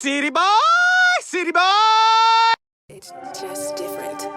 City boy, city boy. It's just different.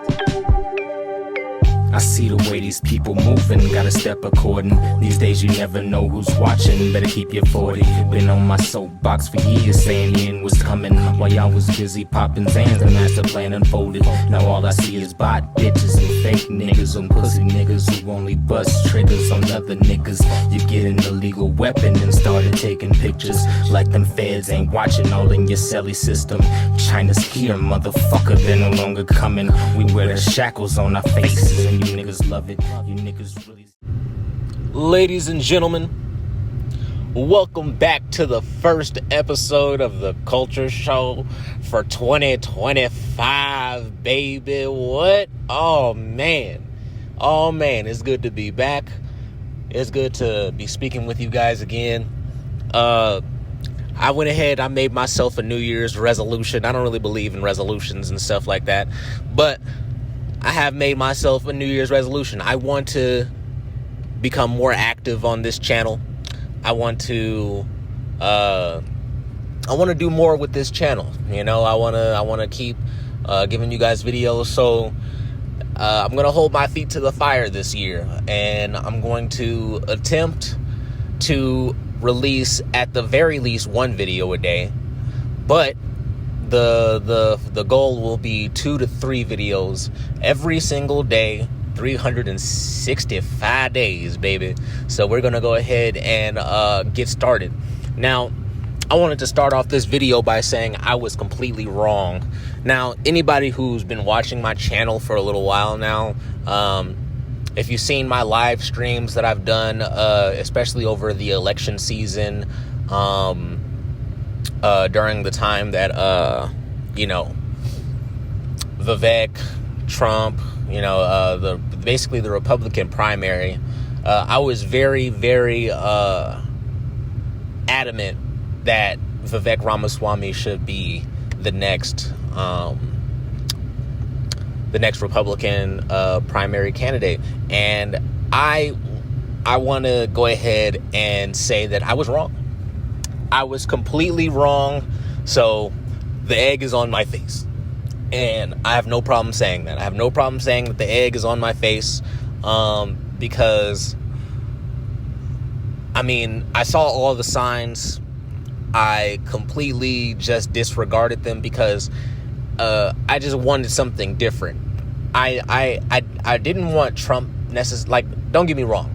I see the way these people moving, gotta step according. These days you never know who's watching, better keep your 40. Been on my soapbox for years, saying the end was coming, while y'all was busy popping Zans. The master plan unfolded, now all I see is bot bitches and fake niggas and pussy niggas who only bust triggers on other niggas. You get an illegal weapon and started taking pictures, like them feds ain't watching all in your celly system. China's here, motherfucker, they're no longer coming. We wear the shackles on our faces and you niggas love it. You niggas really. Ladies and gentlemen, welcome back to the first episode of the Culture Show for 2025, baby. What? Oh man, it's good to be back. It's good to be speaking with you guys again. I went ahead, I made myself a New Year's resolution. I don't really believe in resolutions and stuff like that, but I have made myself a New Year's resolution. I want to become more active on this channel. I want to do more with this channel. You know, I want to keep giving you guys videos. So I'm going to hold my feet to the fire this year, and I'm going to attempt to release at the very least one video a day. But the goal will be 2 to 3 videos every single day, 365 days, baby. So we're gonna go ahead and get started. Now, I wanted to start off this video by saying I was completely wrong. Now, anybody who's been watching my channel for a little while now, if you've seen my live streams that I've done, especially over the election season, during the time that, Vivek, Trump, basically the Republican primary, I was very, very adamant that Vivek Ramaswamy should be the next Republican primary candidate. And I want to go ahead and say that I was wrong. I was completely wrong. So the egg is on my face. And I have no problem saying that. I have no problem saying that the egg is on my face, because, I mean, I saw all the signs. I completely just disregarded them because I just wanted something different. I didn't want Trump necessarily. Like, don't get me wrong.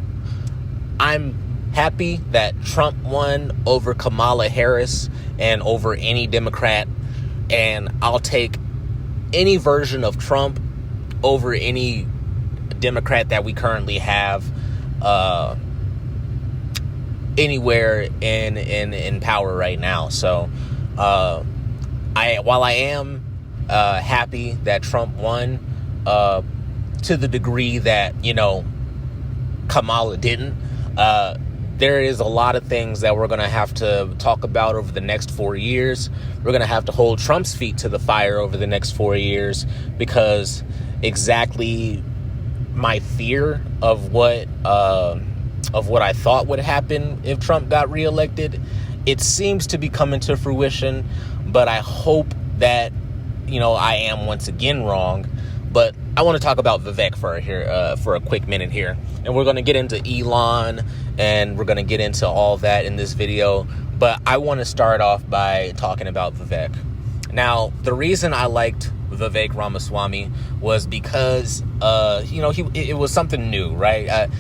I'm happy that Trump won over Kamala Harris and over any Democrat, and I'll take any version of Trump over any Democrat that we currently have anywhere in power right now. So while I am happy that Trump won, to the degree that Kamala didn't, there is a lot of things that we're going to have to talk about over the next 4 years. We're going to have to hold Trump's feet to the fire over the next 4 years, because exactly my fear of what I thought would happen if Trump got reelected, it seems to be coming to fruition. But I hope that, I am once again wrong. But I want to talk about Vivek for a quick minute here. And we're going to get into Elon, and we're going to get into all that in this video. But I want to start off by talking about Vivek. Now, the reason I liked Vivek Ramaswamy was because, it was something new, right?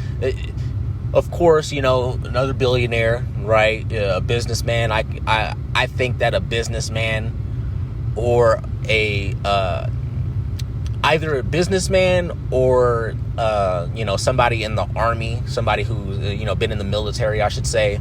Of course, another billionaire, right? A businessman. I think that a businessman or either a businessman or, somebody in the army, somebody who's, been in the military, I should say,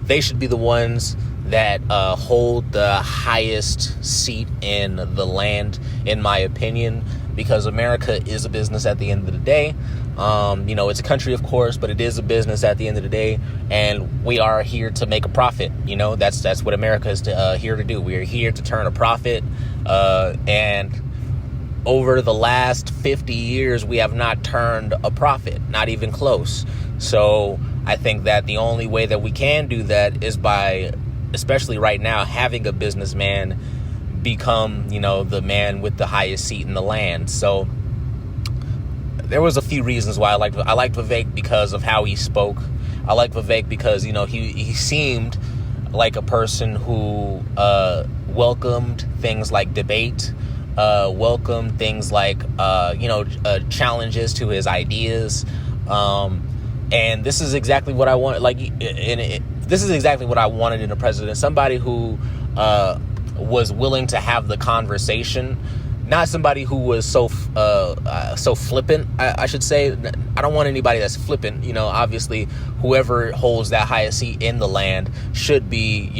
they should be the ones that hold the highest seat in the land, in my opinion, because America is a business at the end of the day. It's a country, of course, but it is a business at the end of the day, and we are here to make a profit. That's what America is here to do. We are here to turn a profit, and over the last 50 years, we have not turned a profit, not even close. So I think that the only way that we can do that is by especially right now, having a businessman become, the man with the highest seat in the land. So there was a few reasons why I liked Vivek because of how he spoke. I like Vivek because, he seemed like a person who welcomed things like debate, welcomed things like, challenges to his ideas. And this is exactly what I want. This is exactly what I wanted in a president. Somebody who was willing to have the conversation. Not somebody who was so flippant, I should say. I don't want anybody that's flippant. Obviously, whoever holds that highest seat in the land should be,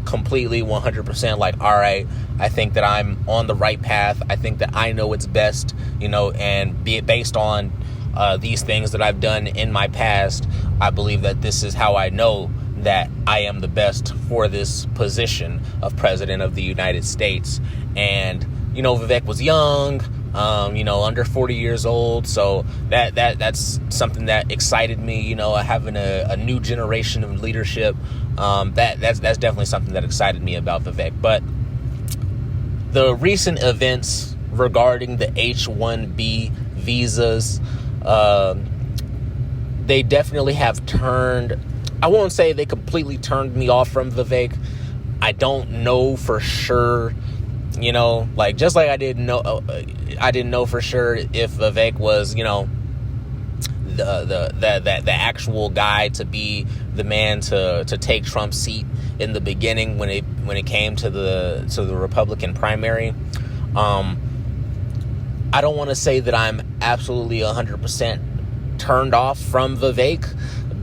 completely 100% like, all right, I think that I'm on the right path. I think that I know what's best, and be it based on these things that I've done in my past. I believe that this is how I know that I am the best for this position of president of the United States. And Vivek was young, under 40 years old. So that's something that excited me, having a new generation of leadership. That's definitely something that excited me about Vivek. But the recent events regarding the H-1B visas, they definitely have turned, I won't say they completely turned me off from Vivek. I don't know for sure. Just like I didn't know for sure if Vivek was, the actual guy to be the man to take Trump's seat in the beginning when it came to the Republican primary. I don't want to say that I'm absolutely 100% turned off from Vivek,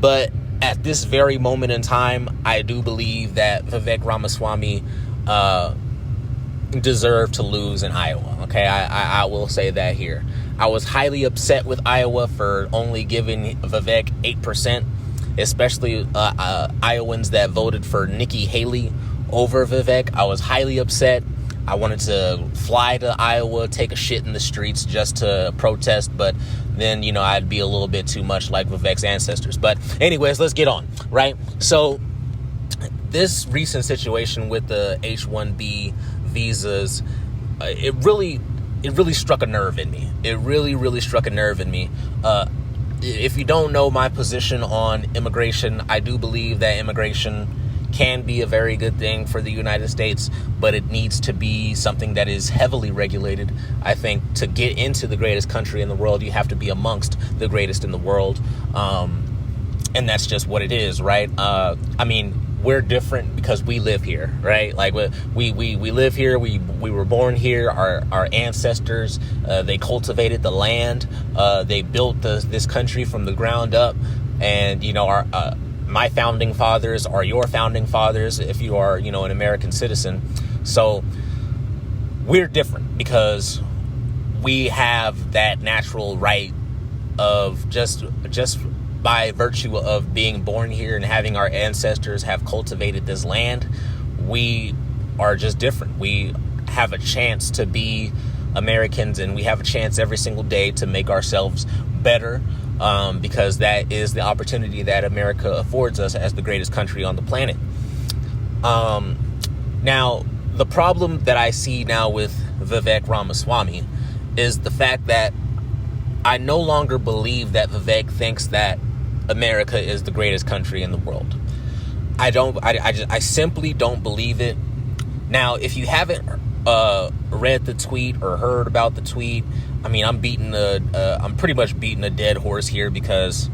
but at this very moment in time, I do believe that Vivek Ramaswamy deserve to lose in Iowa. Okay, I will say that here. I was highly upset with Iowa for only giving Vivek 8%, especially Iowans that voted for Nikki Haley over Vivek. I was highly upset. I wanted to fly to Iowa, take a shit in the streets just to protest, but then, I'd be a little bit too much like Vivek's ancestors. But anyways, let's get on, right? So this recent situation with the H-1B visas, it really struck a nerve in me. It really struck a nerve in me. If you don't know my position on immigration, I do believe that immigration can be a very good thing for the United States, but it needs to be something that is heavily regulated. I think to get into the greatest country in the world, you have to be amongst the greatest in the world. And that's just what it is, right? We're different because we live here, right? Like we live here. We were born here. Our ancestors, they cultivated the land. They built this country from the ground up. And, my founding fathers are your founding fathers if you are, an American citizen. So we're different because we have that natural right of just by virtue of being born here and having our ancestors have cultivated this land. We are just different. We have a chance to be Americans, and we have a chance every single day to make ourselves better. Because that is the opportunity that America affords us as the greatest country on the planet. Now, the problem that I see now with Vivek Ramaswamy is the fact that I no longer believe that Vivek thinks that America is the greatest country in the world. I simply don't believe it. Now, if you haven't read the tweet or heard about the tweet, I'm pretty much beating a dead horse here because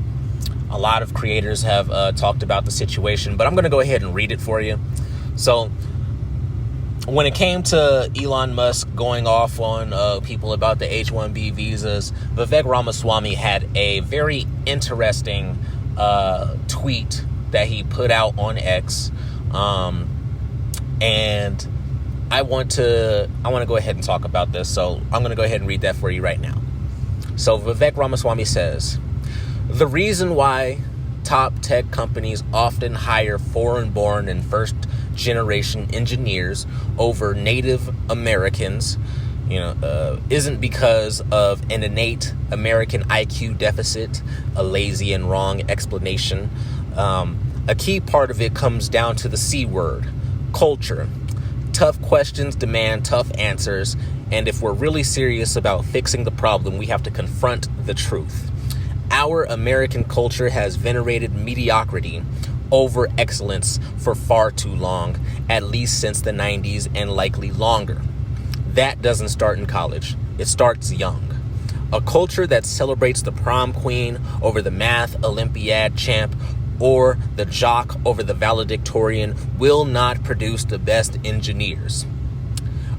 a lot of creators have talked about the situation, but I'm going to go ahead and read it for you. So when it came to Elon Musk going off on people about the H-1B visas, Vivek Ramaswamy had a very interesting tweet that he put out on X, and I want to go ahead and talk about this, so I'm going to go ahead and read that for you right now. So Vivek Ramaswamy says, the reason why top tech companies often hire foreign-born and first-generation engineers over Native Americans, isn't because of an innate American IQ deficit, a lazy and wrong explanation. A key part of it comes down to the C word, culture. Tough questions demand tough answers, and if we're really serious about fixing the problem, we have to confront the truth. Our American culture has venerated mediocrity over excellence for far too long, at least since the 90s and likely longer. That doesn't start in college. It starts young. A culture that celebrates the prom queen over the math Olympiad champ or the jock over the valedictorian will not produce the best engineers.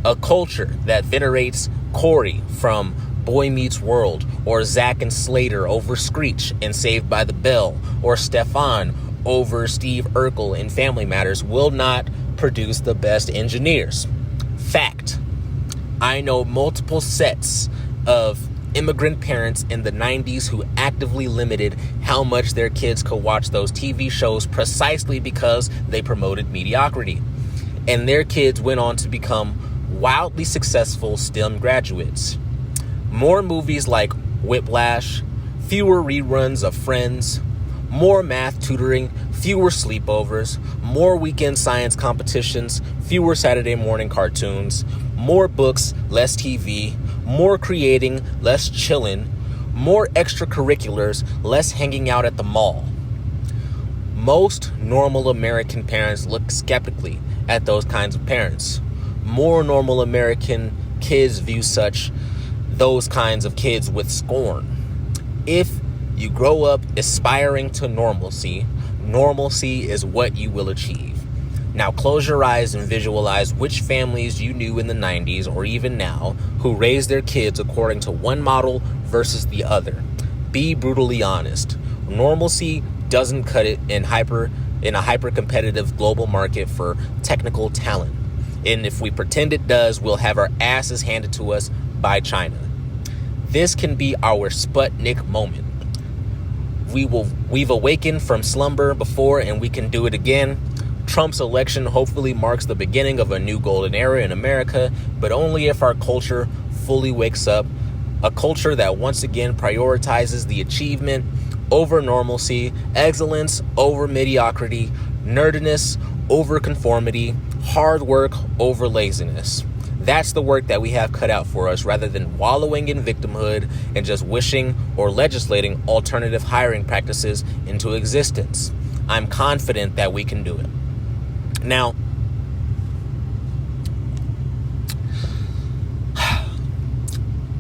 A culture that venerates Corey from Boy Meets World or Zack and Slater over Screech in Saved by the Bell or Stefan over Steve Urkel in Family Matters will not produce the best engineers. Fact. I know multiple sets of immigrant parents in the 90s who actively limited how much their kids could watch those TV shows precisely because they promoted mediocrity. And their kids went on to become wildly successful STEM graduates. More movies like Whiplash, fewer reruns of Friends, more math tutoring, fewer sleepovers, more weekend science competitions, fewer Saturday morning cartoons, more books, less TV, more creating, less chilling, more extracurriculars, less hanging out at the mall. Most normal American parents look skeptically at those kinds of parents. More normal American kids view those kinds of kids with scorn. If you grow up aspiring to normalcy, normalcy is what you will achieve. Now close your eyes and visualize which families you knew in the 90s or even now who raised their kids according to one model versus the other. Be brutally honest. Normalcy doesn't cut it in a hyper-competitive global market for technical talent. And if we pretend it does, we'll have our asses handed to us by China. This can be our Sputnik moment. We've awakened from slumber before and we can do it again. Trump's election hopefully marks the beginning of a new golden era in America, but only if our culture fully wakes up. A culture that once again prioritizes the achievement over normalcy, excellence over mediocrity, nerdiness over conformity, hard work over laziness. That's the work that we have cut out for us, rather than wallowing in victimhood and just wishing or legislating alternative hiring practices into existence. I'm confident that we can do it. Now,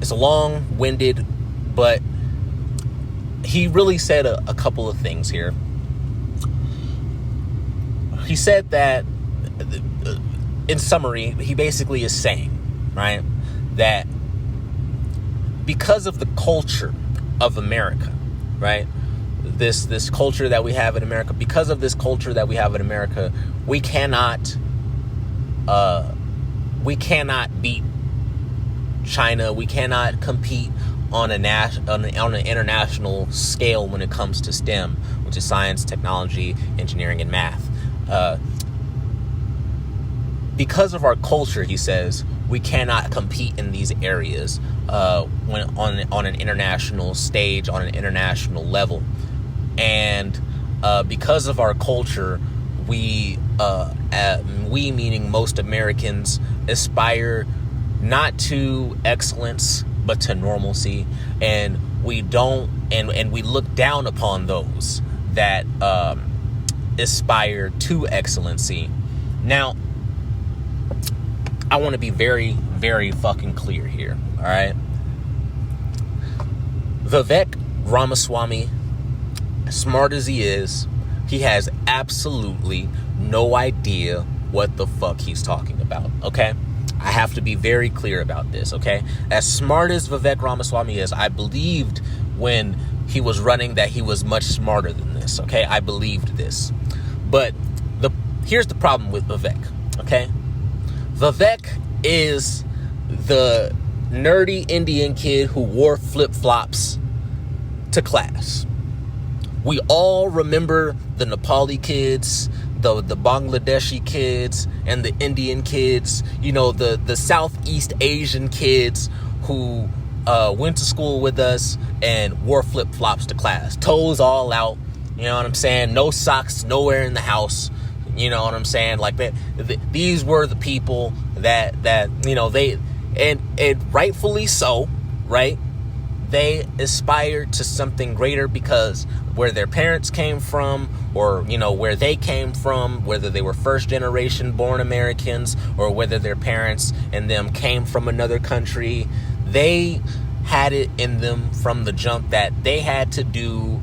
it's long-winded, but he really said a couple of things here. He said that, in summary, he basically is saying, right, that because of the culture of America, right, this culture that we have in America, because of this culture that we have in America, we cannot beat China. We cannot compete on an international scale when it comes to STEM, which is science, technology, engineering, and math. Because of our culture, he says, we cannot compete in these areas when on an international stage, on an international level. And because of our culture, we meaning most Americans, aspire not to excellence but to normalcy, and we look down upon those that aspire to excellency. Now, I want to be very, very fucking clear here, all right? Vivek Ramaswamy, as smart as he is, he has absolutely no idea what the fuck he's talking about, okay? I have to be very clear about this, okay? As smart as Vivek Ramaswamy is, I believed when he was running that he was much smarter than this, okay? I believed this. But here's the problem with Vivek, okay? Vivek is the nerdy Indian kid who wore flip-flops to class. We all remember the Nepali kids, the Bangladeshi kids, and the Indian kids, you know, the Southeast Asian kids who went to school with us and wore flip-flops to class. Toes all out, You know what I'm saying? No socks nowhere in the house. You know what I'm saying? Like that. These were the people that you know, they, and rightfully so, right? They aspired to something greater because where their parents came from, or, you know, where they came from, whether they were first generation born Americans or whether their parents and them came from another country, they had it in them from the jump that they had to do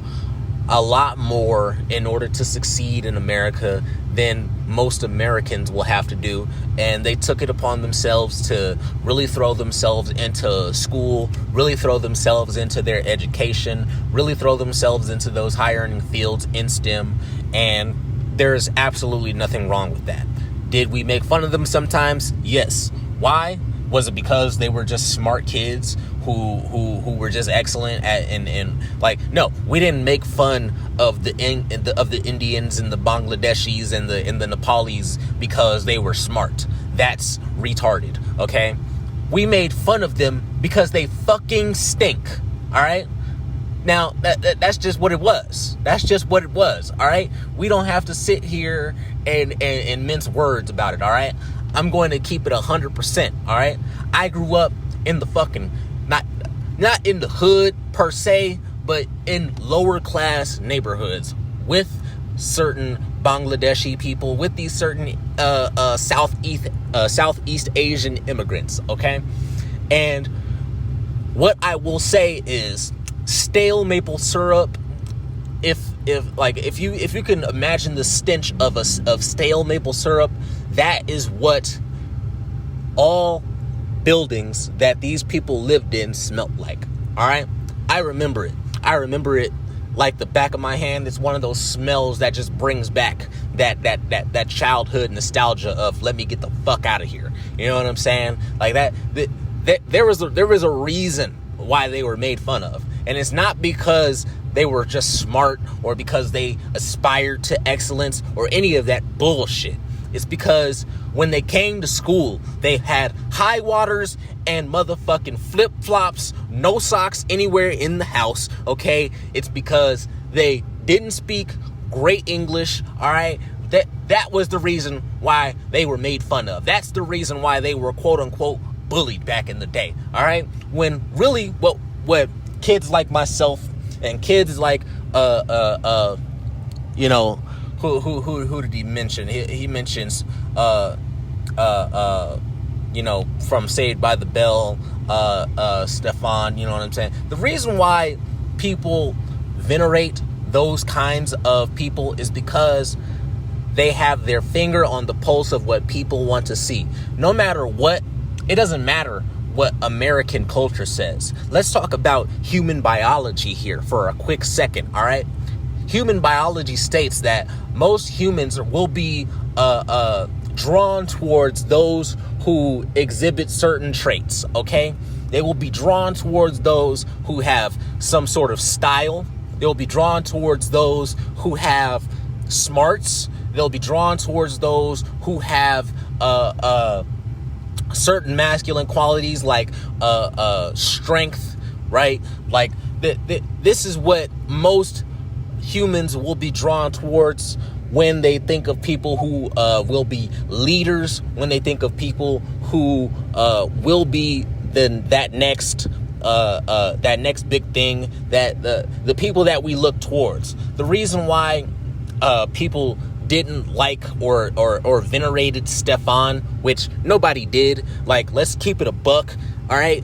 a lot more in order to succeed in America than most Americans will have to do. And they took it upon themselves to really throw themselves into school, really throw themselves into their education, really throw themselves into those high earning fields in STEM. And there's absolutely nothing wrong with that. Did we make fun of them sometimes? Yes. Why? Was it because they were just smart kids who were just excellent at, and like, no, we didn't make fun of the Indians and the Bangladeshis and the Nepalis because they were smart. That's retarded, okay? We made fun of them because they fucking stink, all right? Now, that's just what it was. That's just what it was, all right? We don't have to sit here and mince words about it, all right? I'm going to keep it 100%, all right? I grew up in the fucking, not in the hood per se, but in lower class neighborhoods with certain Bangladeshi people, with these certain Southeast Asian immigrants, okay? And what I will say is stale maple syrup, if you can imagine the stench of stale maple syrup, that is what all buildings that these people lived in smelled like. All right, I remember it like the back of my hand. It's one of those smells that just brings back that childhood nostalgia of, let me get the fuck out of here. You know what I'm saying? Like that there was a reason why they were made fun of, and it's not because they were just smart or because they aspired to excellence or any of that bullshit. It's because when they came to school, they had high waters and motherfucking flip-flops, no socks anywhere in the house, okay? It's because they didn't speak great English, all right? That was the reason why they were made fun of. That's the reason why they were quote-unquote bullied back in the day, all right? When really what kids like myself and kids like you know, who did he mention? He mentions you know, from Saved by the Bell, Stefan, you know what I'm saying? The reason why people venerate those kinds of people is because they have their finger on the pulse of what people want to see. No matter what, it doesn't matter what American culture says. Let's talk about human biology here for a quick second, all right? Human biology states that most humans will be drawn towards those who exhibit certain traits, okay? They will be drawn towards those who have some sort of style. They'll be drawn towards those who have smarts. They'll be drawn towards those who have certain masculine qualities like strength, right? Like this is what most humans will be drawn towards when they think of people who will be leaders, when they think of people who will be that next big thing, that the people that we look towards. The reason why people didn't like or venerated Stefan, which nobody did, like, let's keep it a buck, all right?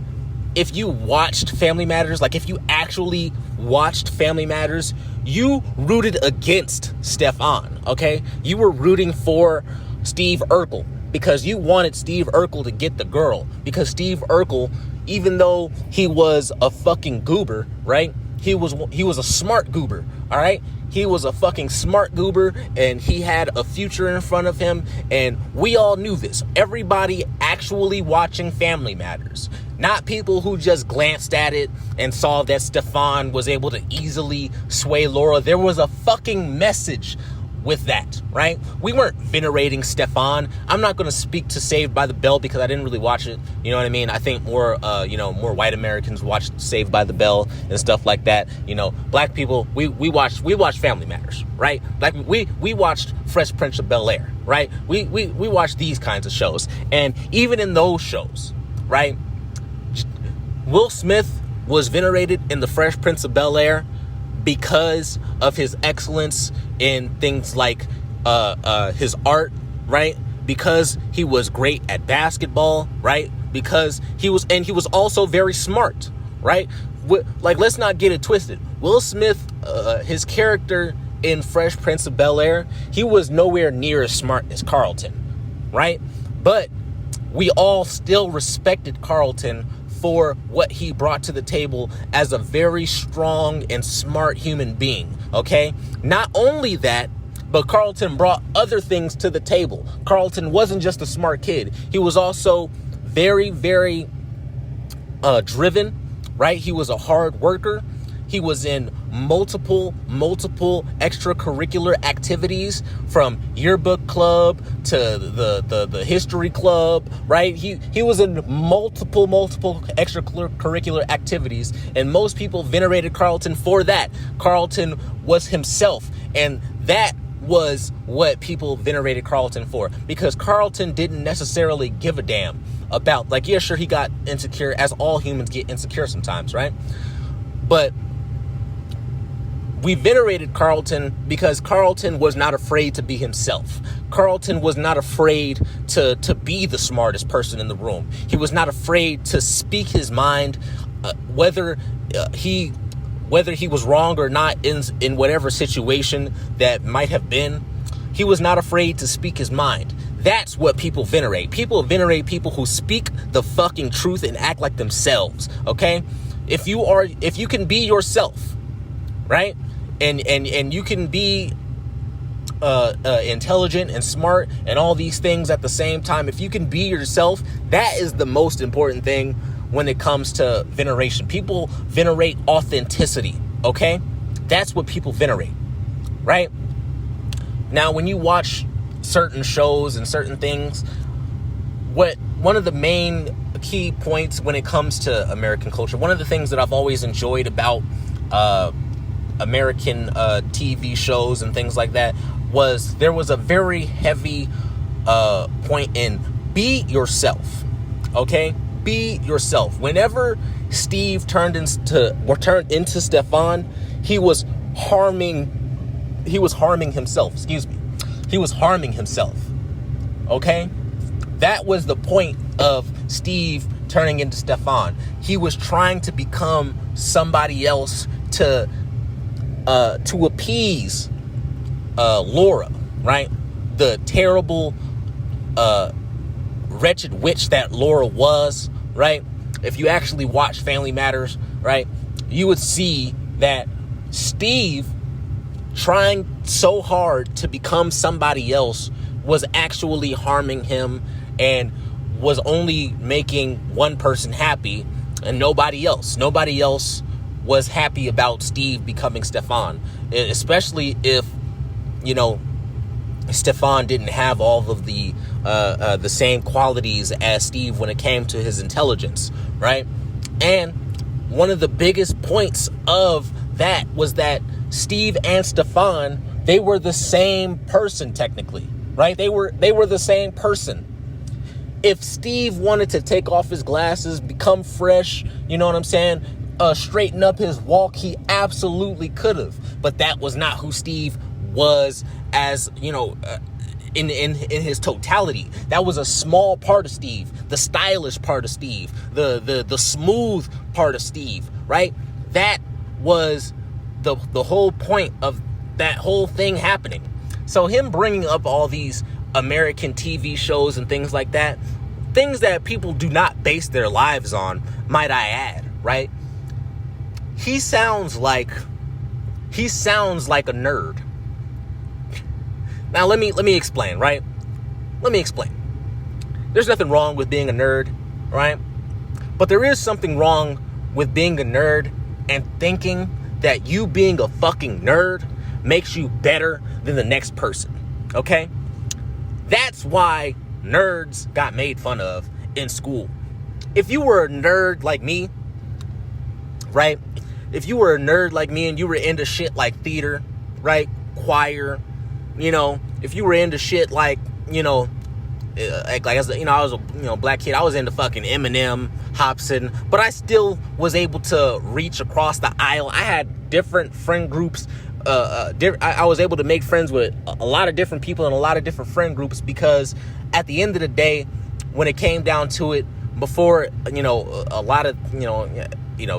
If you watched Family Matters, like if you actually watched Family Matters, you rooted against Stefan, okay? You were rooting for Steve Urkel because you wanted Steve Urkel to get the girl, because Steve Urkel, even though he was a fucking goober, right? He was a smart goober, all right? He was a fucking smart goober, and he had a future in front of him, and we all knew this. Everybody actually watching Family Matters, not people who just glanced at it and saw that Stefan was able to easily sway Laura. There was a fucking message with that, right? We weren't venerating Stefan. I'm not going to speak to Saved by the Bell because I didn't really watch it. You know what I mean? I think more white Americans watched Saved by the Bell and stuff like that. Black people, we watched Family Matters, right? We watched Fresh Prince of Bel-Air, right? We watched these kinds of shows. And even in those shows, right? Will Smith was venerated in the Fresh Prince of Bel-Air because of his excellence in things like his art, right? Because he was great at basketball, right? Because he was also very smart, right? Let's not get it twisted. Will Smith, his character in Fresh Prince of Bel-Air, he was nowhere near as smart as Carlton, right? But we all still respected Carlton for what he brought to the table as a very strong and smart human being, okay? Not only that, but Carlton brought other things to the table. Carlton wasn't just a smart kid. He was also very, very driven, right? He was a hard worker. He was in multiple extracurricular activities, from yearbook club to the history club, right? He was in multiple extracurricular activities, and most people venerated Carlton for that. Carlton was himself, and that was what people venerated Carlton for, because Carlton didn't necessarily give a damn about, yeah, sure, he got insecure, as all humans get insecure sometimes, right? But we venerated Carlton because Carlton was not afraid to be himself. Carlton was not afraid to be the smartest person in the room. He was not afraid to speak his mind, whether he was wrong or not in whatever situation that might have been. He was not afraid to speak his mind. That's what people venerate. People venerate people who speak the fucking truth and act like themselves, okay? If you can be yourself, right? And you can be intelligent and smart and all these things at the same time. If you can be yourself, that is the most important thing when it comes to veneration. People venerate authenticity, okay? That's what people venerate, right? Now, when you watch certain shows and certain things, one of the main key points when it comes to American culture, one of the things that I've always enjoyed about American TV shows and things like that was there was a very heavy point in be yourself, okay? Be yourself. Whenever Steve turned into Stefan, he was harming himself. He was harming himself. Okay? That was the point of Steve turning into Stefan. He was trying to become somebody else to appease Laura, right? The terrible, wretched witch that Laura was, right? If you actually watch Family Matters, right, you would see that Steve, trying so hard to become somebody else, was actually harming him and was only making one person happy and nobody else. Nobody else was happy about Steve becoming Stefan, especially if, Stefan didn't have all of the same qualities as Steve when it came to his intelligence, right? And one of the biggest points of that was that Steve and Stefan, they were the same person technically, right? They were the same person. If Steve wanted to take off his glasses, become fresh, you know what I'm saying, straighten up his walk, he absolutely could have. But that was not who Steve was, as in his totality. That was a small part of Steve, the stylish part of Steve, the smooth part of Steve, right? That was the whole point of that whole thing happening. So him bringing up all these American TV shows and things like that, things that people do not base their lives on, might I add, right? He sounds like a nerd. Now let me explain, right? Let me explain. There's nothing wrong with being a nerd, right? But there is something wrong with being a nerd and thinking that you being a fucking nerd makes you better than the next person, okay? That's why nerds got made fun of in school. If you were a nerd like me, right? If you were a nerd like me and you were into shit like theater, right? Choir, if you were into shit like, as I was a black kid, I was into fucking Eminem, Hobson, but I still was able to reach across the aisle. I had different friend groups. I was able to make friends with a lot of different people and a lot of different friend groups, because at the end of the day, when it came down to it, before, a lot of,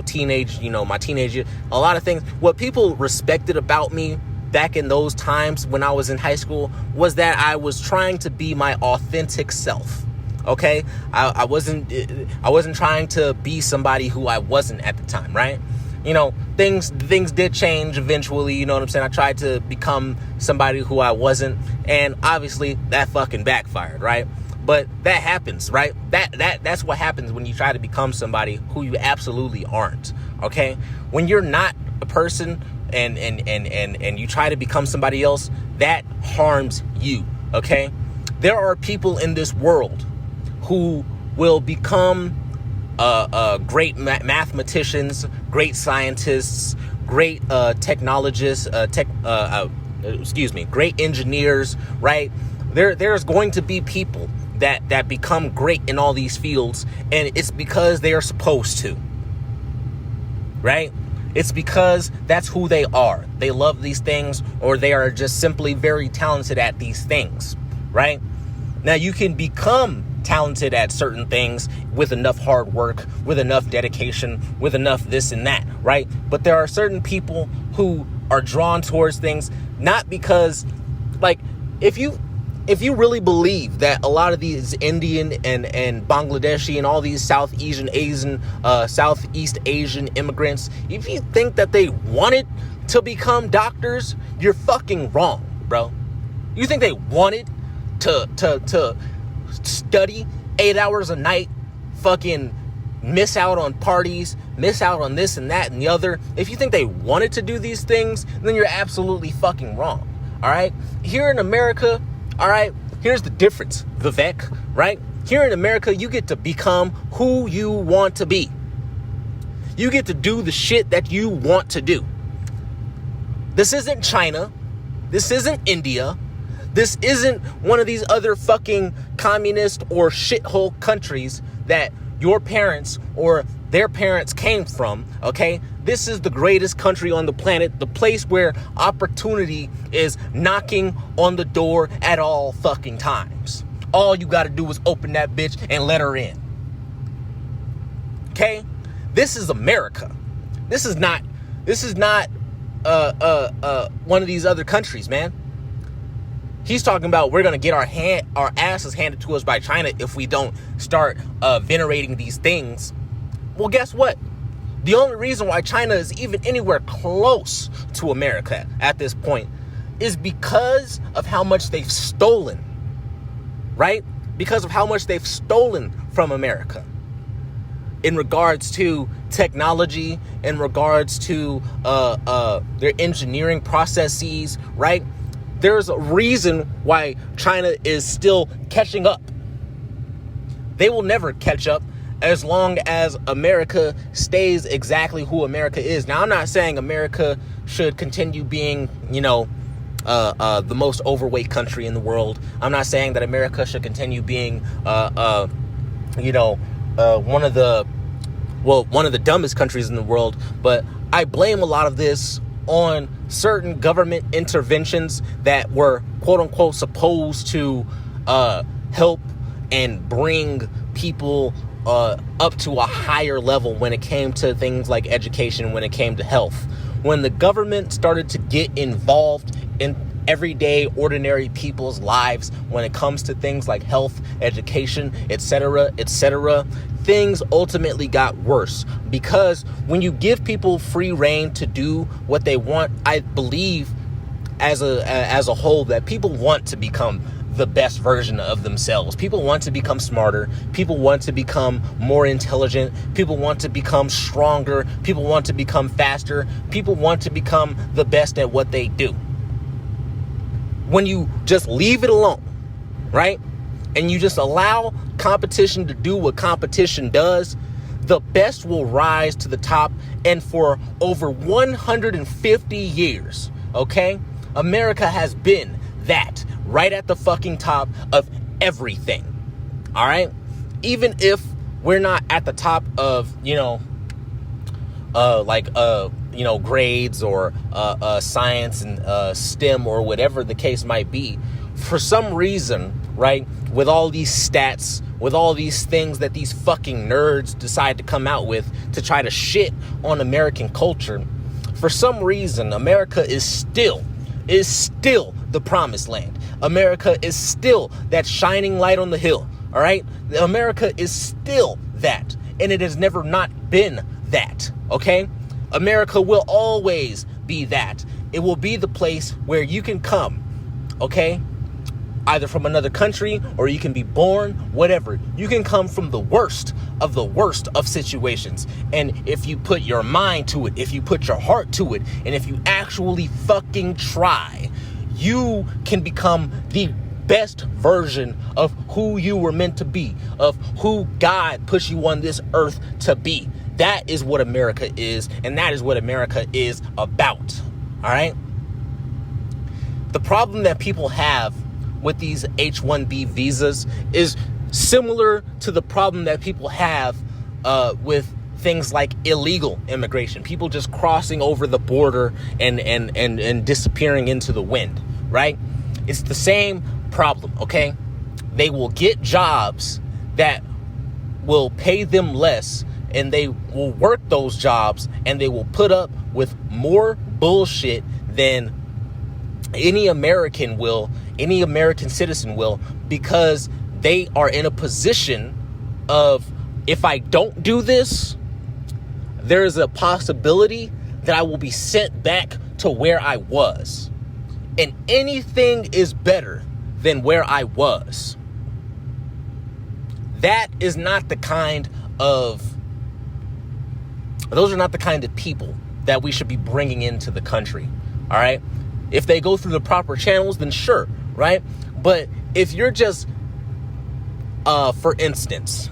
teenage, my teenage year, a lot of things, what people respected about me back in those times when I was in high school was that I was trying to be my authentic self. Okay, I wasn't trying to be somebody who I wasn't at the time, right? Things did change eventually, you know what I'm saying? I tried to become somebody who I wasn't, and obviously that fucking backfired, right? But that happens, right? That's what happens when you try to become somebody who you absolutely aren't, okay? When you're not a person and you try to become somebody else, that harms you, okay? There are people in this world who will become great mathematicians, great scientists, great technologists, great engineers, right? There's going to be people that become great in all these fields, and it's because they are supposed to, right? It's because that's who they are. They love these things, or they are just simply very talented at these things, right? Now, you can become talented at certain things with enough hard work, with enough dedication, with enough this and that, right? But there are certain people who are drawn towards things not because, like, if you really believe that a lot of these Indian and Bangladeshi and all these Southeast Asian immigrants, if you think that they wanted to become doctors, you're fucking wrong, bro. You think they wanted to study 8 hours a night, fucking miss out on parties, miss out on this and that and the other? If you think they wanted to do these things, then you're absolutely fucking wrong, all right? Here in America, all right, here's the difference, Vivek, right? Here in America, you get to become who you want to be. You get to do the shit that you want to do. This isn't China. This isn't India. This isn't one of these other fucking communist or shithole countries that your parents or their parents came from, okay? This is the greatest country on the planet, the place where opportunity is knocking on the door at all fucking times. All you gotta do is open that bitch and let her in. Okay? This is America. This is not one of these other countries, man. He's talking about we're going to get our asses handed to us by China if we don't start venerating these things. Well, guess what? The only reason why China is even anywhere close to America at this point is because of how much they've stolen, right? Because of how much they've stolen from America in regards to technology, in regards to their engineering processes, right? There's a reason why China is still catching up. They will never catch up as long as America stays exactly who America is. Now, I'm not saying America should continue being, the most overweight country in the world. I'm not saying that America should continue being, one of the dumbest countries in the world. But I blame a lot of this on certain government interventions that were quote unquote supposed to help and bring people up to a higher level when it came to things like education, when it came to health. When the government started to get involved in everyday ordinary people's lives when it comes to things like health, education, etc., things ultimately got worse, because when you give people free reign to do what they want, I believe as a whole that people want to become the best version of themselves. People want to become smarter. People want to become more intelligent. People want to become stronger. People want to become faster. People want to become the best at what they do. when you just leave it alone, right? And you just allow competition to do what competition does, the best will rise to the top. And for over 150 years, okay, America has been that, right at the fucking top of everything. All right? Even if we're not at the top of, grades or science and STEM or whatever the case might be, for some reason, right, with all these stats, with all these things that these fucking nerds decide to come out with to try to shit on American culture, for some reason, America is still the promised land. America is still that shining light on the hill, all right? America is still that, and it has never not been that, okay? America will always be that. It will be the place where you can come, okay? Either from another country, or you can be born, whatever. You can come from the worst of situations. And if you put your mind to it, if you put your heart to it, and if you actually fucking try, you can become the best version of who you were meant to be, of who God put you on this earth to be. That is what America is, and that is what America is about. All right? The problem that people have with these H-1B visas is similar to the problem that people have with things like illegal immigration, people just crossing over the border and disappearing into the wind, right? It's the same problem, okay? They will get jobs that will pay them less, and they will work those jobs, and they will put up with more bullshit than any American citizen will, because they are in a position of, if I don't do this, there is a possibility that I will be sent back to where I was. And anything is better than where I was. Those are not the kind of people that we should be bringing into the country. All right? If they go through the proper channels, then sure, right? But if you're just, for instance,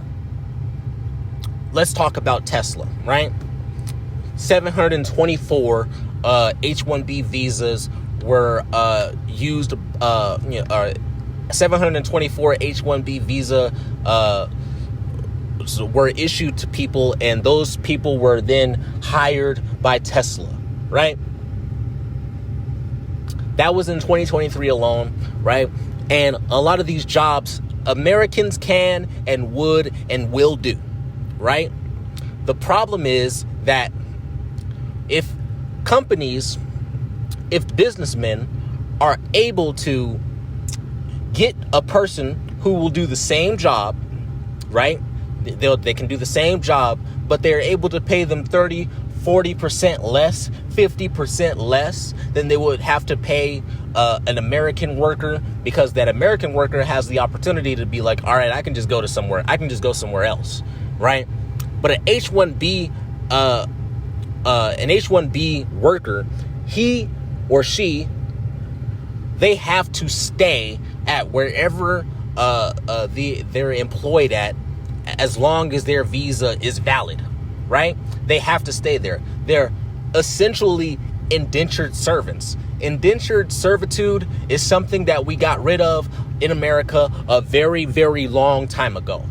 let's talk about Tesla, right? 724 H-1B visas were used, 724 H-1B visa were issued to people, and those people were then hired by Tesla, right? That was in 2023 alone, right? And a lot of these jobs Americans can and would and will do, right? The problem is that if businessmen are able to get a person who will do the same job, right? They can do the same job, but they're able to pay them 30, 40% less, 50% less than they would have to pay an American worker, because that American worker has the opportunity to be like, all right, I can just go somewhere else, right? But an H-1B worker, he or she, they have to stay at wherever they're employed at, as long as their visa is valid, right? They have to stay there. They're essentially indentured servants. Indentured servitude is something that we got rid of in America a very, very long time ago.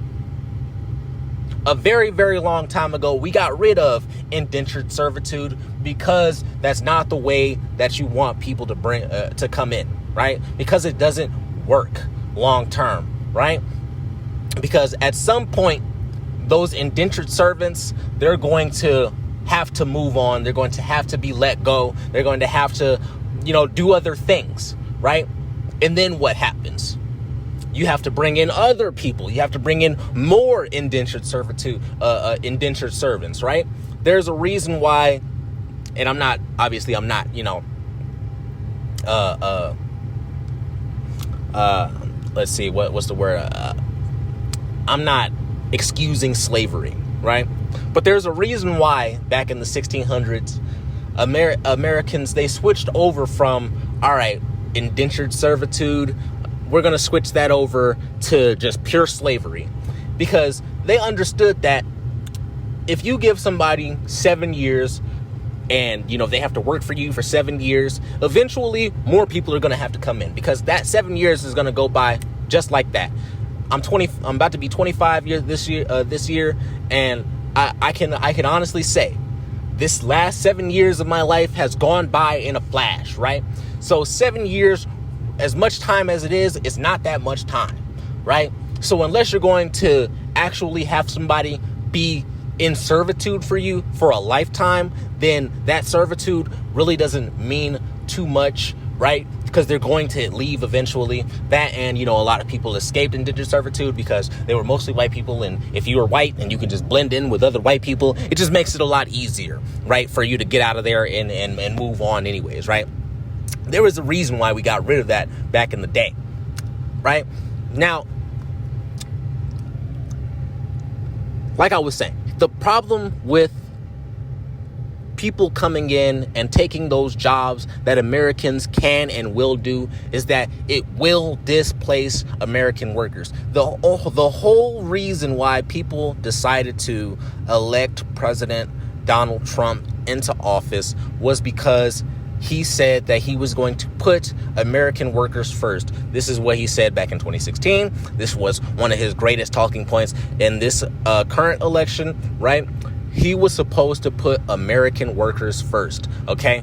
A very, very long time ago, we got rid of indentured servitude, because that's not the way that you want people to bring to come in, right? Because it doesn't work long term, right? Because at some point, those indentured servants, they're going to have to move on. They're going to have to be let go. They're going to have to, do other things, right? And then what happens? You have to bring in other people. You have to bring in more indentured servitude, indentured servants, right? There's a reason why, and I'm not, let's see, what's the word? I'm not excusing slavery, right? But there's a reason why back in the 1600s, Americans, they switched over from, all right, indentured servitude. We're going to switch that over to just pure slavery, because they understood that if you give somebody 7 years and, they have to work for you for 7 years, eventually more people are going to have to come in, because that 7 years is going to go by just like that. I'm about to be 25 years this year, and I can honestly say this last 7 years of my life has gone by in a flash, right? So 7 years, as much time as it is not that much time, right? So unless you're going to actually have somebody be in servitude for you for a lifetime, then that servitude really doesn't mean too much, right? Because they're going to leave eventually. That, and a lot of people escaped indentured servitude because they were mostly white people, and if you were white and you can just blend in with other white people, it just makes it a lot easier, right, for you to get out of there and move on anyways, right? There was a reason why we got rid of that back in the day, right? Now, like I was saying, the problem with people coming in and taking those jobs that Americans can and will do is that it will displace American workers. The whole reason why people decided to elect President Donald Trump into office was because he said that he was going to put American workers first. This is what he said back in 2016. This was one of his greatest talking points in this current election, right? He was supposed to put American workers first, okay?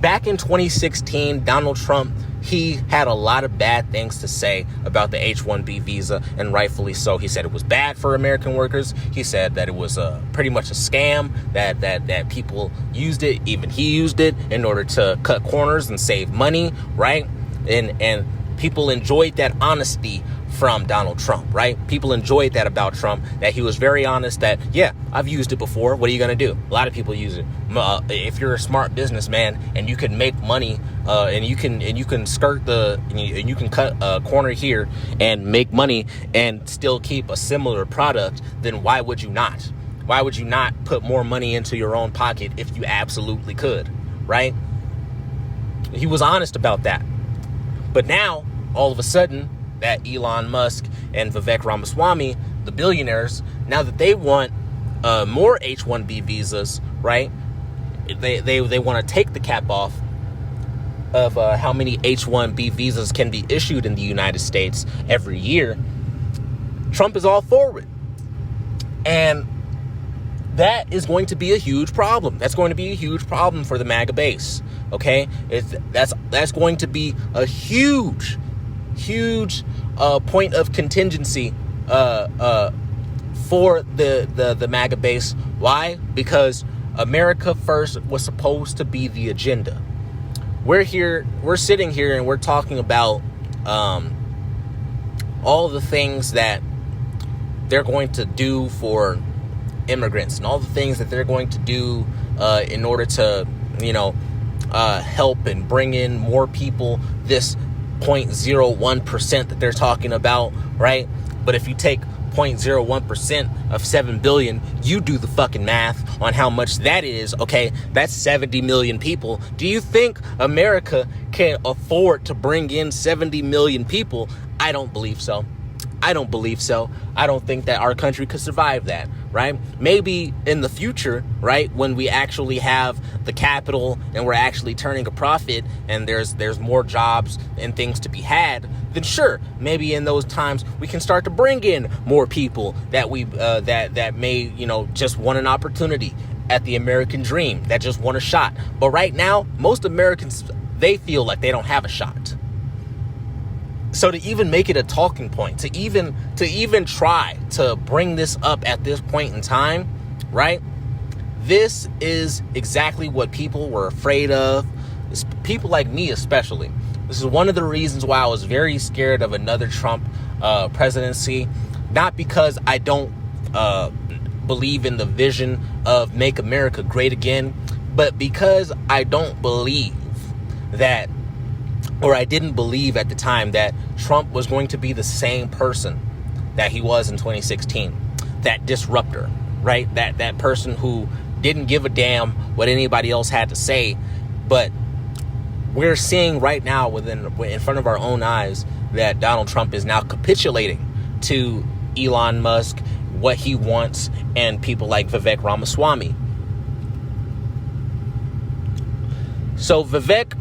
Back in 2016, Donald Trump, he had a lot of bad things to say about the H-1B visa, and rightfully so. He said it was bad for American workers. He said that it was pretty much a scam, that people used it, even he used it, in order to cut corners and save money, right? And people enjoyed that honesty from Donald Trump, right? People enjoyed that about Trump, that he was very honest, that, yeah, I've used it before. What are you going to do? A lot of people use it. If you're a smart businessman and you can make money, and you can skirt and you can cut a corner here and make money and still keep a similar product, then why would you not? Why would you not put more money into your own pocket if you absolutely could, right? He was honest about that. But now, all of a sudden, that Elon Musk and Vivek Ramaswamy, the billionaires, now that they want more H-1B visas, right? They want to take the cap off of how many H-1B visas can be issued in the United States every year. Trump is all for it. And that is going to be a huge problem. That's going to be a huge problem for the MAGA base, okay? That's going to be a huge point of contingency for the MAGA base. Why? Because America first was supposed to be the agenda. We're sitting here and we're talking about all the things that they're going to do for immigrants and all the things that they're going to do in order to, help and bring in more people, this 0.01% that they're talking about, right? But if you take 0.01% of 7 billion, you do the fucking math on how much that is, okay? That's 70 million people. Do you think America can afford to bring in 70 million people? I don't believe so. I don't think that our country could survive that, right? Maybe in the future, right, when we actually have the capital and we're actually turning a profit and there's more jobs and things to be had, then sure, maybe in those times we can start to bring in more people that that may, just want an opportunity at the American dream, that just want a shot. But right now, most Americans, they feel like they don't have a shot. So to even make it a talking point, to even try to bring this up at this point in time, right? This is exactly what people were afraid of. It's people like me especially. This is one of the reasons why I was very scared of another Trump presidency. Not because I don't believe in the vision of Make America Great Again, but because I don't believe that, or I didn't believe at the time, that Trump was going to be the same person that he was in 2016. That disruptor, right? That person who didn't give a damn what anybody else had to say, but we're seeing right now in front of our own eyes that Donald Trump is now capitulating to Elon Musk, what he wants, and people like Vivek Ramaswamy. So Vivek,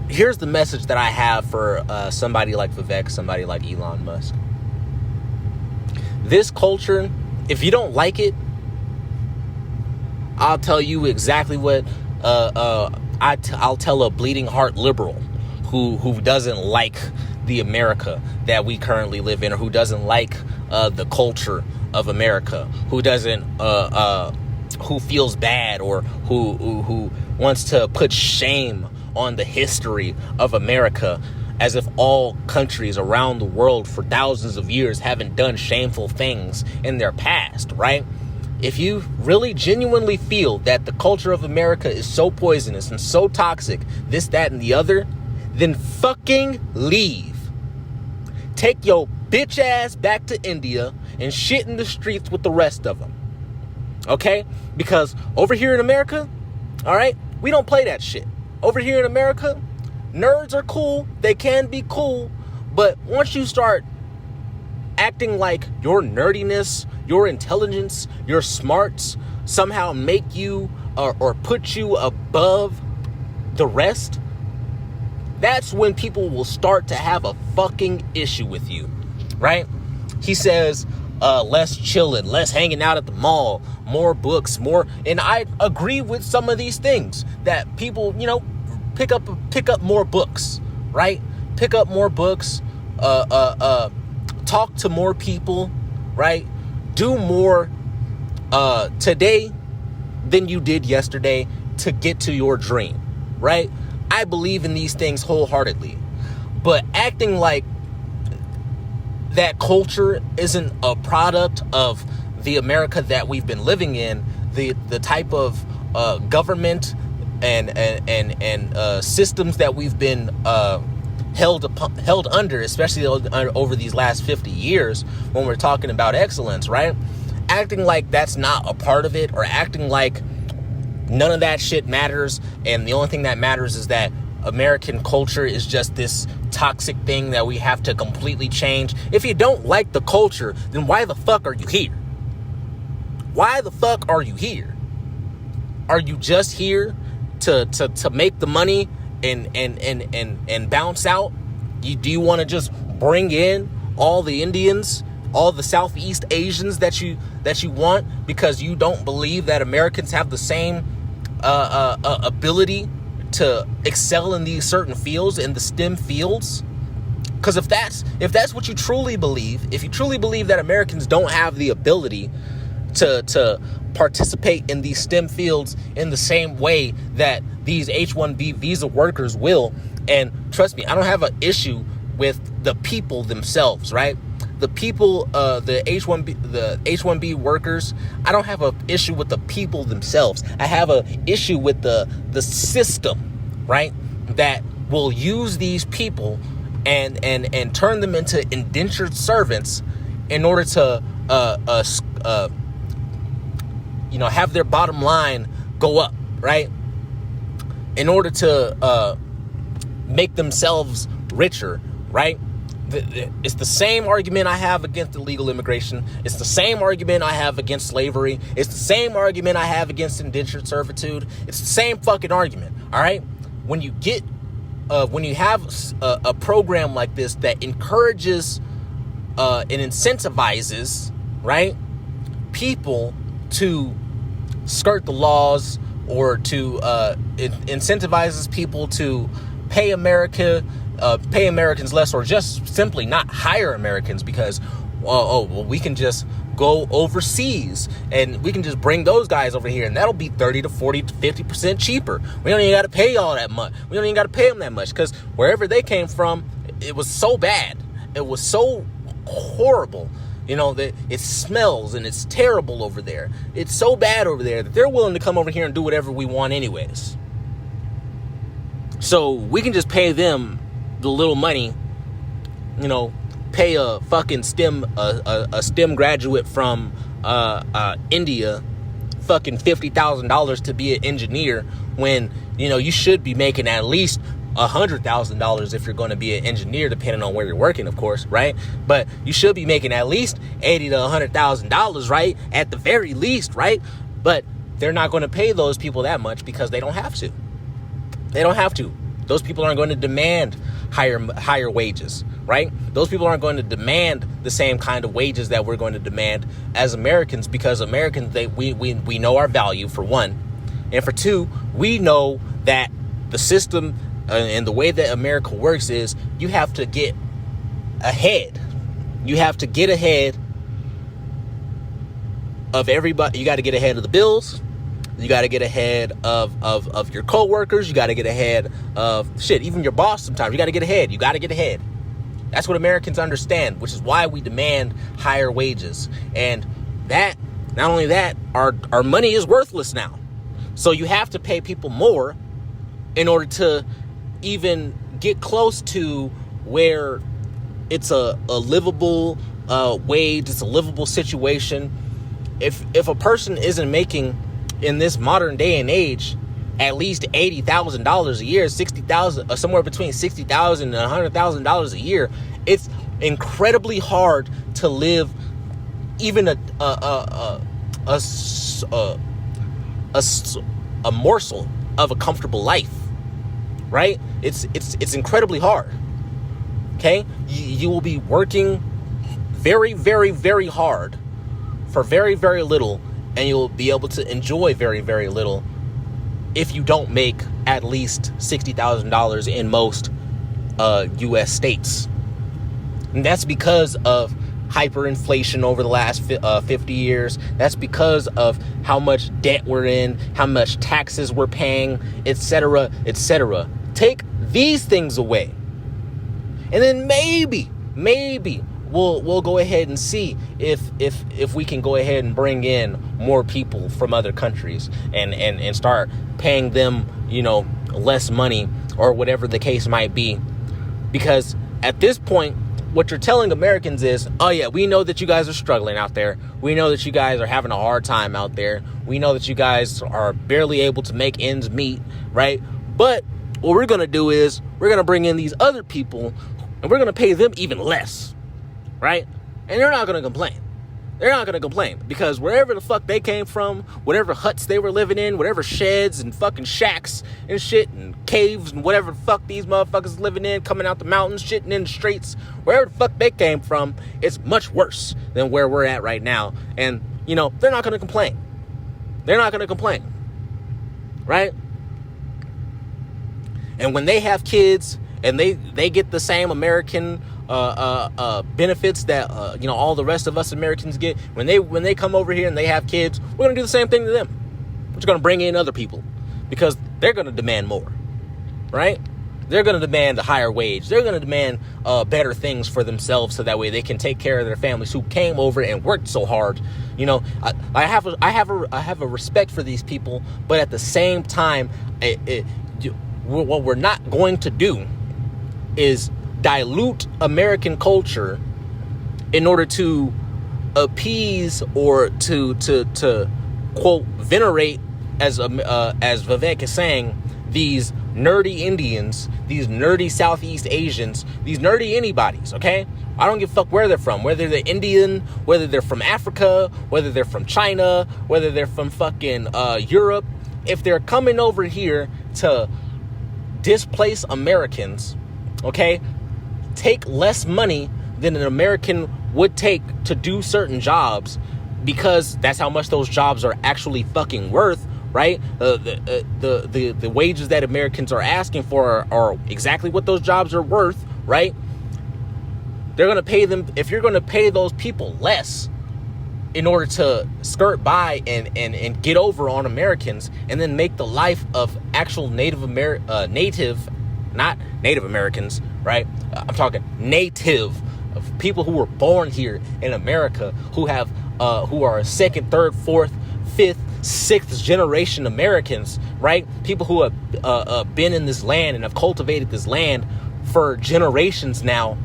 here's the message that I have for somebody like Vivek, somebody like Elon Musk. This culture, if you don't like it, I'll tell you exactly what I'll tell a bleeding heart liberal who doesn't like the America that we currently live in, or who doesn't like the culture of America, who doesn't who feels bad, or who wants to put shame on the history of America, as if all countries around the world for thousands of years haven't done shameful things in their past, right? If you really genuinely feel that the culture of America is so poisonous and so toxic, this, that, and the other, then fucking leave. Take your bitch ass back to India and shit in the streets with the rest of them. Okay? Because over here in America, all right, we don't play that shit. Over here in America, nerds are cool. They can be cool. But once you start acting like your nerdiness, your intelligence, your smarts somehow make you or put you above the rest, that's when people will start to have a fucking issue with you, right? He says, less chilling, less hanging out at the mall, more books, more. And I agree with some of these things, that people, pick up more books, right? Pick up more books, talk to more people, right? Do more today than you did yesterday to get to your dream, right? I believe in these things wholeheartedly, but acting like that culture isn't a product of the America that we've been living in, the type of government and systems that we've been held under, especially over these last 50 years, when we're talking about excellence, right? Acting like that's not a part of it, or acting like none of that shit matters, and the only thing that matters is that American culture is just this toxic thing that we have to completely change. If you don't like the culture, then why the fuck are you here? Why the fuck are you here? Are you just here to make the money and bounce out? Do you want to just bring in all the Indians, all the Southeast Asians that you want, because you don't believe that Americans have the same ability to excel in these certain fields, in the STEM fields? Because if that's what you truly believe, if you truly believe that Americans don't have the ability to participate in these STEM fields in the same way that these H-1B visa workers will, and trust me, I don't have an issue with the people themselves, right? The people, the H-1B workers, I don't have an issue with the people themselves. I have an issue with the system, right? That will use these people and turn them into indentured servants in order to have their bottom line go up, right? In order to make themselves richer, right? It's the same argument I have against illegal immigration. It's the same argument I have against slavery. It's the same argument I have against indentured servitude. It's the same fucking argument, all right? When you have a program like this that encourages and incentivizes, right, people to skirt the laws, or to it incentivizes people to pay Americans less, or just simply not hire Americans because we can just go overseas and we can just bring those guys over here and that'll be 30 to 40 to 50% cheaper. We don't even got to pay all that much. We don't even got to pay them that much, because wherever they came from, it was so bad. It was so horrible. That it smells and it's terrible over there. It's so bad over there that they're willing to come over here and do whatever we want anyways. So we can just pay them the little money, pay a fucking STEM graduate from India fucking $50,000 to be an engineer when, you know, you should be making at least $100,000 if you're going to be an engineer, depending on where you're working, of course, right? But you should be making at least $80,000 to $100,000, right? At the very least, right? But they're not going to pay those people that much because they don't have to. They don't have to. Those people aren't going to demand higher wages, right? Those people aren't going to demand the same kind of wages that we're going to demand as Americans, because Americans, we know our value, for one. And for two, we know that the system and the way that America works is you have to get ahead. You have to get ahead of everybody. You got to get ahead of the bills. You got to get ahead of your coworkers. You got to get ahead of even your boss. Sometimes you got to get ahead. You got to get ahead. That's what Americans understand, which is why we demand higher wages. And that, not only that, our money is worthless now. So you have to pay people more in order to even get close to where it's a livable wage, it's a livable situation. If a person isn't making, in this modern day and age, at least $80,000 a year, $60,000, somewhere between $60,000 and $100,000 a year, it's incredibly hard to live even a morsel of a comfortable life, right? It's incredibly hard. Okay, you will be working very, very, very hard for very, very little, and you'll be able to enjoy very, very little if you don't make at least $60,000 in most U.S. states. And that's because of hyperinflation over the last 50 years. That's because of how much debt we're in, how much taxes we're paying, etc., etc. Take these things away, and then maybe we'll go ahead and see if we can go ahead and bring in more people from other countries and start paying them, you know, less money or whatever the case might be. Because at this point, what you're telling Americans is, oh yeah, we know that you guys are struggling out there. We know that you guys are having a hard time out there. We know that you guys are barely able to make ends meet, right? But what we're going to do is we're going to bring in these other people and we're going to pay them even less, right? And they're not going to complain. They're not going to complain because wherever the fuck they came from, whatever huts they were living in, whatever sheds and fucking shacks and shit and caves and whatever the fuck these motherfuckers living in, coming out the mountains, shitting in the streets, wherever the fuck they came from, it's much worse than where we're at right now. And, you know, they're not going to complain. They're not going to complain, right? And when they have kids and they get the same American benefits that you know, all the rest of us Americans get, when they come over here and they have kids, we're gonna do the same thing to them. We're just gonna bring in other people because they're gonna demand more, right? They're gonna demand a higher wage. They're gonna demand better things for themselves, so that way they can take care of their families who came over and worked so hard. You know, I have a respect for these people, but at the same time, what we're not going to do is dilute American culture in order to appease or to quote venerate, as Vivek is saying, these nerdy Indians, these nerdy Southeast Asians, these nerdy anybody's. Okay, I don't give a fuck where they're from, whether they're Indian, whether they're from Africa, whether they're from China, whether they're from fucking Europe. If they're coming over here to displace Americans, okay, take less money than an American would take to do certain jobs, because that's how much those jobs are actually fucking worth, right? The wages that Americans are asking for are exactly what those jobs are worth, right? They're going to pay them. If you're going to pay those people less in order to skirt by and get over on Americans, and then make the life of actual not Native Americans, right? I'm talking native, of people who were born here in America, who are second, third, fourth, fifth, sixth generation Americans, right? People who have been in this land and have cultivated this land for generations now.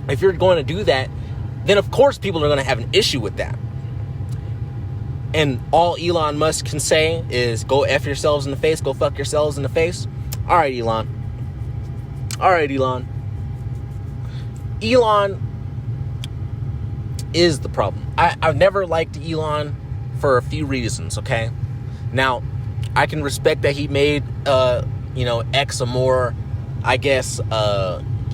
If you're going to do that, then of course people are going to have an issue with that. and all Elon Musk can say is go F yourselves in the face, go fuck yourselves in the face. All right, Elon. Elon is the problem. I've never liked Elon for a few reasons, okay? Now, I can respect that he made, X a more, I guess,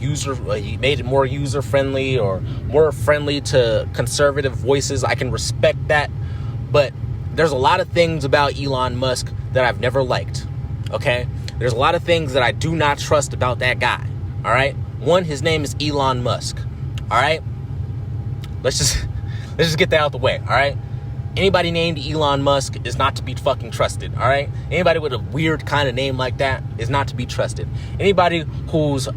he made it more user-friendly or more friendly to conservative voices. I can respect that. But there's a lot of things about Elon Musk that I've never liked, okay? There's a lot of things that I do not trust about that guy, all right? One, his name is Elon Musk, all right? Let's just get that out the way, all right? Anybody named Elon Musk is not to be fucking trusted, all right? Anybody with a weird kind of name like that is not to be trusted. Anybody whose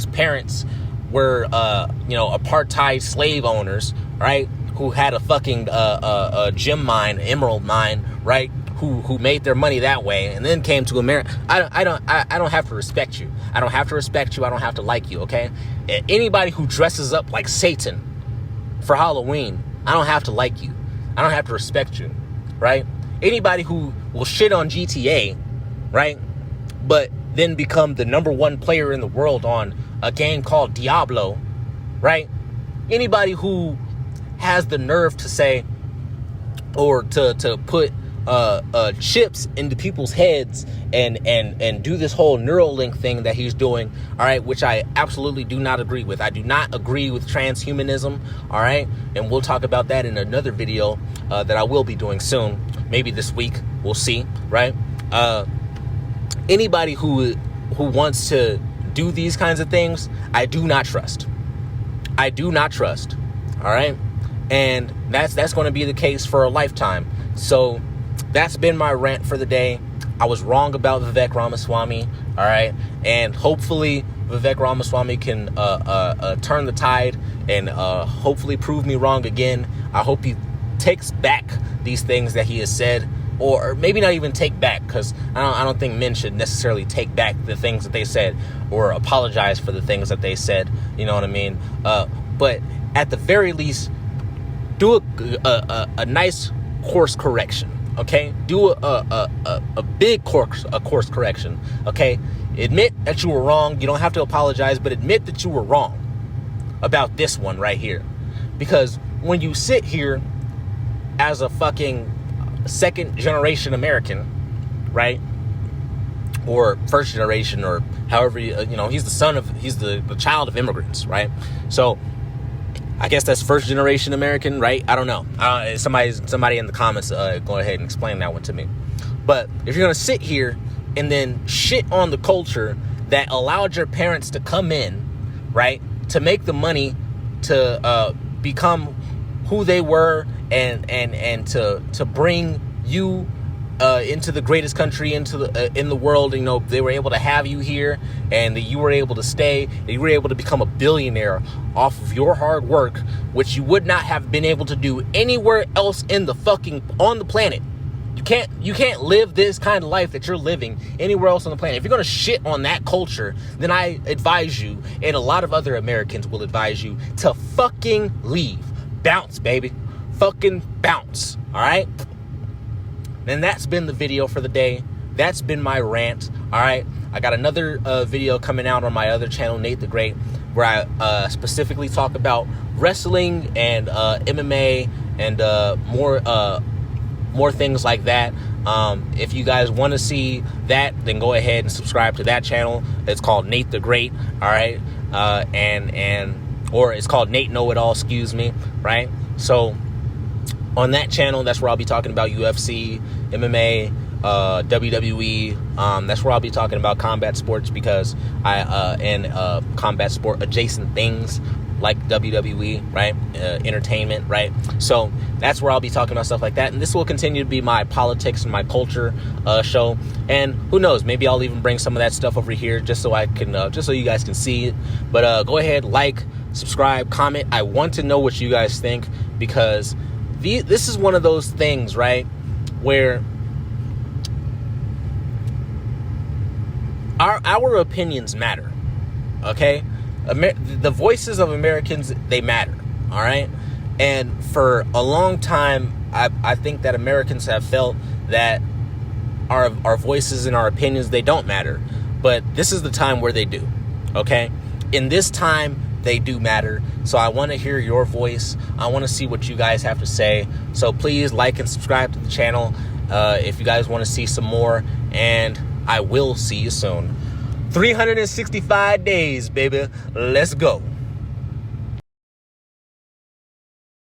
parents were, apartheid slave owners, right? Who had a fucking a gem mine, emerald mine, right? Who made their money that way and then came to America. I don't have to respect you. I don't have to respect you. I don't have to like you, okay? Anybody who dresses up like Satan for Halloween, I don't have to like you. I don't have to respect you, right? Anybody who will shit on GTA, right? But then become the #1 player in the world on a game called Diablo, right? Anybody who has the nerve to say or to put chips into people's heads and do this whole Neuralink thing that he's doing, all right, which I absolutely do not agree with. I do not agree with transhumanism, all right, and we'll talk about that in another video that I will be doing soon, maybe this week, we'll see, right? Anybody who wants to do these kinds of things, I do not trust. I do not trust, all right? And that's going to be the case for a lifetime. So that's been my rant for the day. I was wrong about Vivek Ramaswamy, all right? And hopefully Vivek Ramaswamy can turn the tide and hopefully prove me wrong again. I hope he takes back these things that he has said, or maybe not even take back, because I don't think men should necessarily take back the things that they said or apologize for the things that they said, you know what I mean? But at the very least, do a nice course correction, okay? Do a big course correction, okay? Admit that you were wrong. You don't have to apologize, but admit that you were wrong about this one right here. Because when you sit here as a fucking second generation American, right? Or first generation, or however, he's the child of immigrants, right? So I guess that's first generation American, right? I don't know. Somebody in the comments, go ahead and explain that one to me. But if you're going to sit here and then shit on the culture that allowed your parents to come in, right, to make the money to become who they were and to bring you into the greatest country in the world, they were able to have you here, and that you were able to stay, that you were able to become a billionaire off of your hard work, which you would not have been able to do anywhere else on the planet. You can't live this kind of life that you're living anywhere else on the planet. If you're going to shit on that culture, then I advise you, and a lot of other Americans will advise you, to fucking leave. Bounce, baby. Fucking bounce. All right? And that's been the video for the day. That's been my rant. All right? I got another video coming out on my other channel, Nate the Great, where I specifically talk about wrestling and MMA and more things like that. If you guys want to see that, then go ahead and subscribe to that channel. It's called Nate the Great. All right? Or it's called Nate Know It All, excuse me, right? So on that channel, that's where I'll be talking about UFC, MMA, WWE. That's where I'll be talking about combat sports, because combat sport adjacent things like WWE, right? Entertainment, right? So that's where I'll be talking about stuff like that. And this will continue to be my politics and my culture show. And who knows, maybe I'll even bring some of that stuff over here just so I can, just so you guys can see it. But go ahead, like, subscribe, comment. I want to know what you guys think, because this is one of those things, right, where our opinions matter, okay? The voices of Americans, they matter, all right? And for a long time, I think that Americans have felt that our voices and our opinions, they don't matter. But this is the time where they do, okay? In this time, they do matter. So I want to hear your voice. I want to see what you guys have to say. So please like and subscribe to the channel if you guys want to see some more. And I will see you soon. 365 days, baby. Let's go.